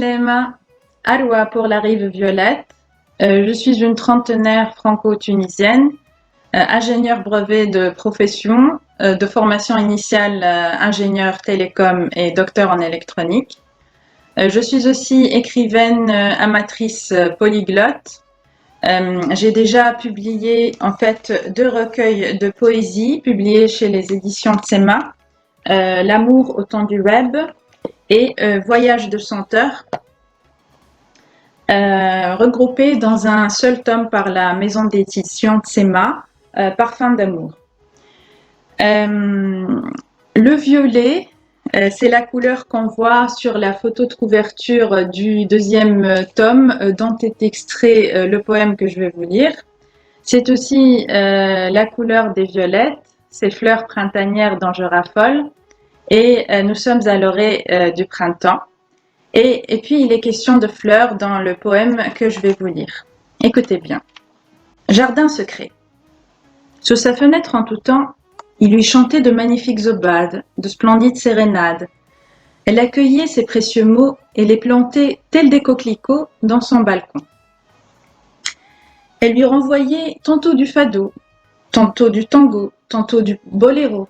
Slema, Arwa pour la rive violette. Je suis une trentenaire franco-tunisienne, ingénieure brevet de profession, de formation initiale ingénieur télécom et docteur en électronique. Je suis aussi écrivaine amatrice polyglotte. J'ai déjà publié en fait 2 recueils de poésie publiés chez les éditions Tsema, L'amour au temps du web et Voyage de chanteur, regroupés dans un seul tome par la maison d'édition Tsema, Parfum d'amour. Le violet, c'est la couleur qu'on voit sur la photo de couverture du 2e tome dont est extrait le poème que je vais vous lire. C'est aussi la couleur des violettes, ces fleurs printanières dont je raffole. Et nous sommes à l'orée du printemps. Et puis, il est question de fleurs dans le poème que je vais vous lire. Écoutez bien. Jardin secret. Sous sa fenêtre en tout temps, il lui chantait de magnifiques aubades, de splendides sérénades. Elle accueillait ses précieux mots et les plantait tels des coquelicots dans son balcon. Elle lui renvoyait tantôt du fado, tantôt du tango, tantôt du boléro,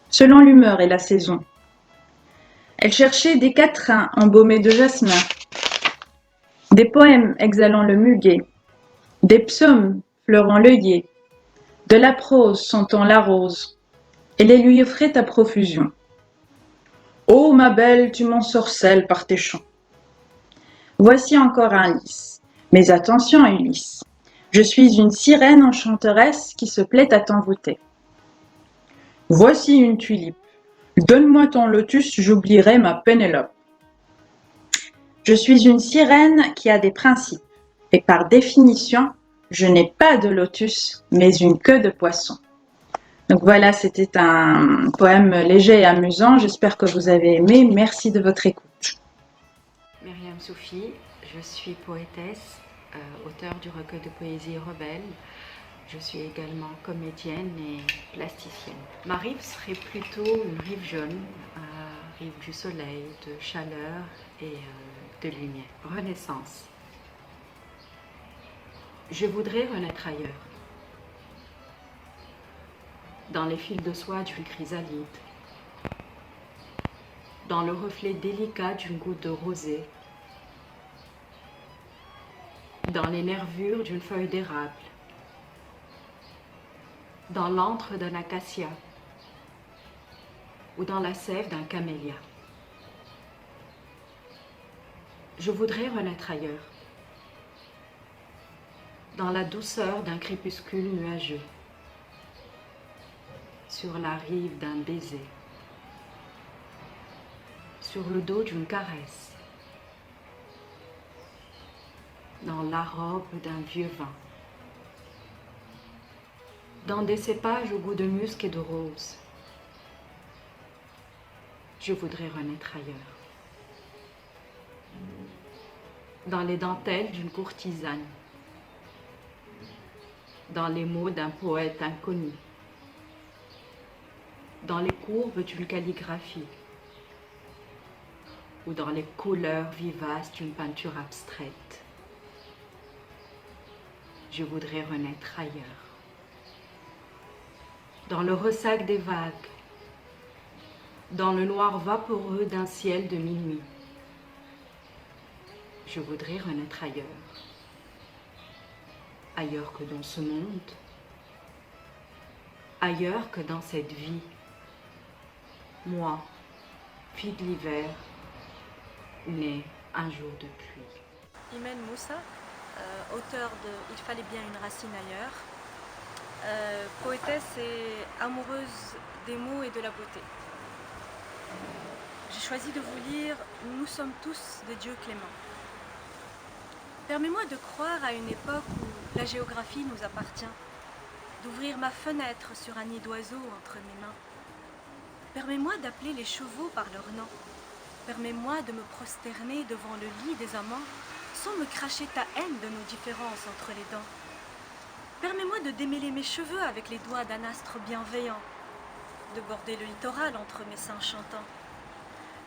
selon l'humeur et la saison. Elle cherchait des quatrains embaumés de jasmin, des poèmes exhalant le muguet, des psaumes fleurant l'œillet, de la prose sentant la rose, et les lui offrait à profusion. Ô ma belle, tu m'ensorcelles par tes chants. Voici encore un lys. Mais attention, Ulysse, je suis une sirène enchanteresse qui se plaît à t'envoûter. Voici une tulipe. Donne-moi ton lotus, j'oublierai ma Pénélope. Je suis une sirène qui a des principes, et par définition, je n'ai pas de lotus, mais une queue de poisson. Donc voilà, c'était un poème léger et amusant. J'espère que vous avez aimé. Merci de votre écoute. Myriam Soufi, je suis poétesse, auteure du recueil de poésie Rebelle. Je suis également comédienne et plasticienne. Ma rive serait plutôt une rive jaune, rive du soleil, de chaleur et de lumière. Renaissance. Je voudrais renaître ailleurs. Dans les fils de soie d'une chrysalide, dans le reflet délicat d'une goutte de rosée, dans les nervures d'une feuille d'érable, dans l'antre d'un acacia ou dans la sève d'un camélia. Je voudrais renaître ailleurs, dans la douceur d'un crépuscule nuageux, sur la rive d'un baiser, sur le dos d'une caresse, dans la robe d'un vieux vin, dans des cépages au goût de musc et de rose. Je voudrais renaître ailleurs, dans les dentelles d'une courtisane, dans les mots d'un poète inconnu, dans les courbes d'une calligraphie ou dans les couleurs vivaces d'une peinture abstraite. Je voudrais renaître ailleurs, dans le ressac des vagues, dans le noir vaporeux d'un ciel de minuit. Je voudrais renaître ailleurs, ailleurs que dans ce monde, ailleurs que dans cette vie. Moi, fille de l'hiver, née un jour de pluie. Imen Moussa, auteur de Il fallait bien une racine ailleurs, poétesse et amoureuse des mots et de la beauté. J'ai choisi de vous lire Nous sommes tous des dieux cléments. Permets-moi de croire à une époque où la géographie nous appartient, d'ouvrir ma fenêtre sur un nid d'oiseaux entre mes mains. Permets-moi d'appeler les chevaux par leur nom. Permets-moi de me prosterner devant le lit des amants sans me cracher ta haine de nos différences entre les dents. Permets-moi de démêler mes cheveux avec les doigts d'un astre bienveillant, de border le littoral entre mes seins chantants.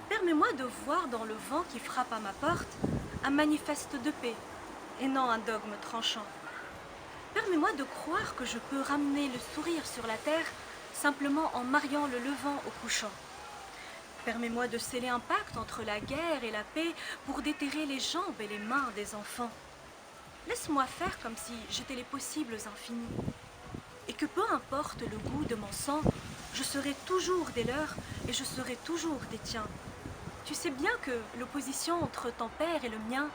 Permets-moi de voir dans le vent qui frappe à ma porte un manifeste de paix et non un dogme tranchant. Permets-moi de croire que je peux ramener le sourire sur la terre simplement en mariant le levant au couchant. Permets-moi de sceller un pacte entre la guerre et la paix pour déterrer les jambes et les mains des enfants. Laisse-moi faire comme si j'étais les possibles infinis. Et que peu importe le goût de mon sang, je serai toujours des leurs et je serai toujours des tiens. Tu sais bien que l'opposition entre ton père et le mien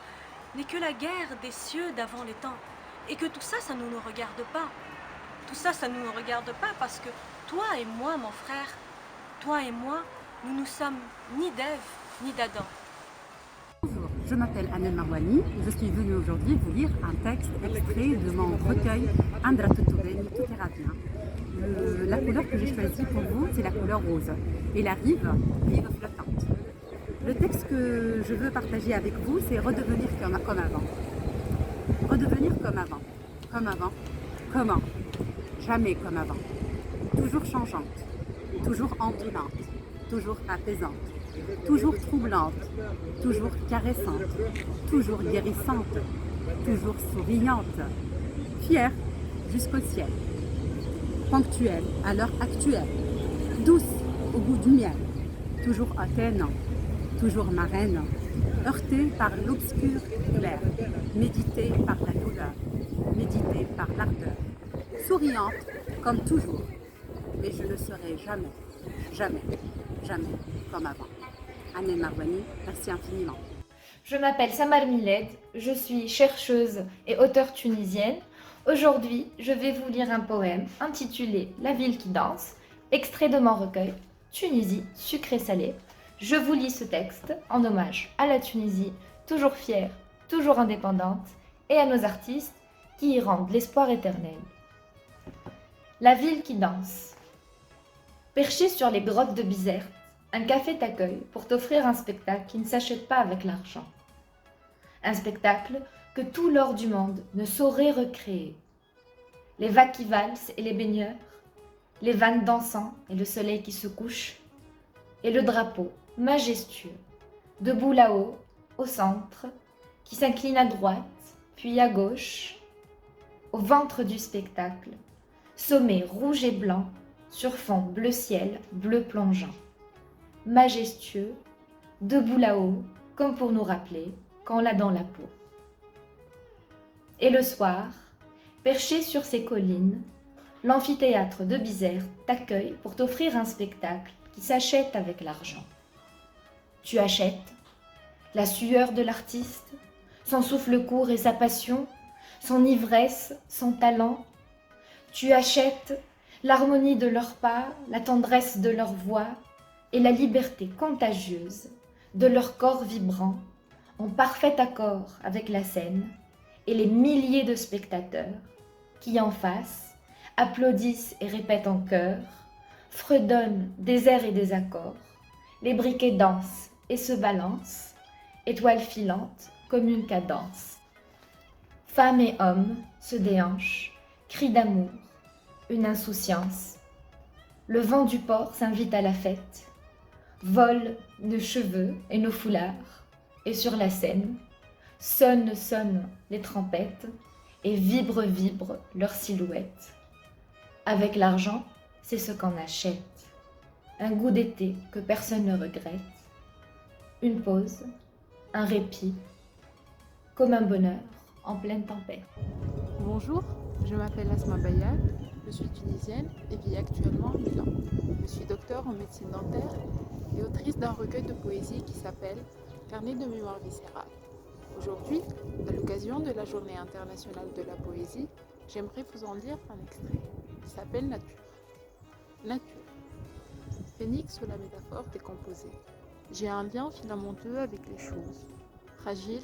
n'est que la guerre des cieux d'avant les temps. Et que tout ça, ça ne nous regarde pas. Tout ça, ça ne nous regarde pas parce que toi et moi, mon frère, toi et moi, nous ne sommes ni d'Ève ni d'Adam. Bonjour, je m'appelle Anel Marwani et je suis venue aujourd'hui vous lire un texte extrait de mon recueil Andra tutto bene, tout ira bien. La couleur que j'ai choisie pour vous, c'est la couleur rose et la rive flottante. Le texte que je veux partager avec vous, c'est redevenir comme avant. Redevenir comme avant. Comme avant. Comment? Jamais comme avant. Toujours changeante, toujours ondulante, toujours apaisante, toujours troublante, toujours caressante, toujours guérissante, toujours souriante, fière jusqu'au ciel, ponctuelle à l'heure actuelle, douce au goût du miel, toujours hautaine, toujours marraine, heurtée par l'obscur clair, méditée par la douleur, méditée par l'ardeur, souriante comme toujours, mais je ne serai jamais, jamais, jamais comme avant. Anel Marwani, merci infiniment. Je m'appelle Samar Miled, je suis chercheuse et auteure tunisienne. Aujourd'hui, je vais vous lire un poème intitulé La ville qui danse, extrait de mon recueil Tunisie, sucré salé. Je vous lis ce texte en hommage à la Tunisie, toujours fière, toujours indépendante, et à nos artistes qui y rendent l'espoir éternel. La ville qui danse. Perché sur les grottes de Bizerte, un café t'accueille pour t'offrir un spectacle qui ne s'achète pas avec l'argent. Un spectacle que tout l'or du monde ne saurait recréer. Les vagues qui valsent et les baigneurs, les vannes dansant et le soleil qui se couche, et le drapeau majestueux, debout là-haut, au centre, qui s'incline à droite, puis à gauche, au ventre du spectacle, sommet rouge et blanc, sur fond bleu ciel, bleu plongeant. Majestueux, debout là-haut, comme pour nous rappeler qu'on l'a dans la peau. Et le soir, perché sur ces collines, l'amphithéâtre de Bizerte t'accueille pour t'offrir un spectacle qui s'achète avec l'argent. Tu achètes la sueur de l'artiste, son souffle court et sa passion, son ivresse, son talent. Tu achètes l'harmonie de leurs pas, la tendresse de leur voix et la liberté contagieuse de leur corps vibrant, en parfait accord avec la scène et les milliers de spectateurs qui en face applaudissent et répètent en chœur, fredonnent des airs et des accords, les briquets dansent et se balancent, étoiles filantes comme une cadence. Femmes et hommes se déhanchent, cris d'amour, une insouciance. Le vent du port s'invite à la fête, vole nos cheveux et nos foulards, et sur la scène, sonnent les trompettes, et vibrent leurs silhouettes. Avec l'argent, c'est ce qu'on achète. Un goût d'été que personne ne regrette. Une pause, un répit, comme un bonheur en pleine tempête. Bonjour, je m'appelle Asma Bayad, je suis tunisienne et vis actuellement à Milan. Je suis docteur en médecine dentaire et autrice d'un recueil de poésie qui s'appelle Carnet de mémoire viscérale. Aujourd'hui, à l'occasion de la Journée internationale de la poésie, j'aimerais vous en lire un extrait qui s'appelle Nature. Nature. Phénix sous la métaphore décomposée. J'ai un lien filamenteux avec les choses, fragile,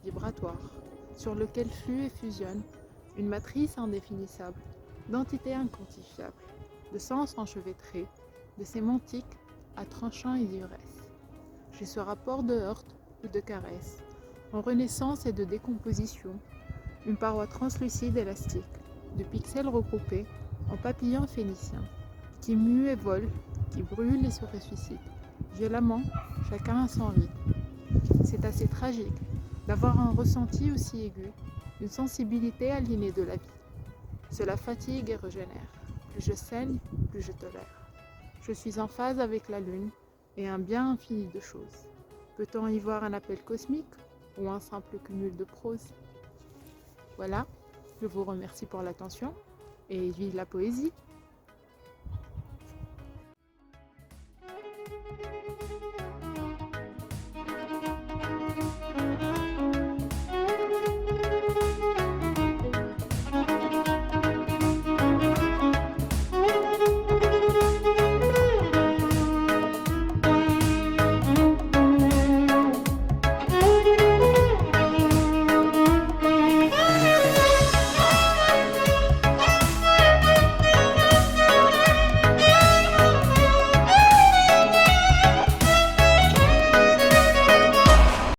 vibratoire, sur lequel flue et fusionne une matrice indéfinissable, d'entités inquantifiables, de sens enchevêtrés, de sémantique à tranchant et d'ivresse. J'ai ce rapport de heurte ou de caresse, en renaissance et de décomposition, une paroi translucide élastique, de pixels regroupés en papillons phéniciens, qui muent et volent, qui brûlent et se ressuscitent, Violemment, chacun a son rythme. C'est assez tragique d'avoir un ressenti aussi aigu, une sensibilité aliénée de la vie. Cela fatigue et régénère. Plus je saigne, plus je tolère. Je suis en phase avec la lune et un bien infini de choses. Peut-on y voir un appel cosmique ou un simple cumul de prose? Voilà, je vous remercie pour l'attention et vive la poésie!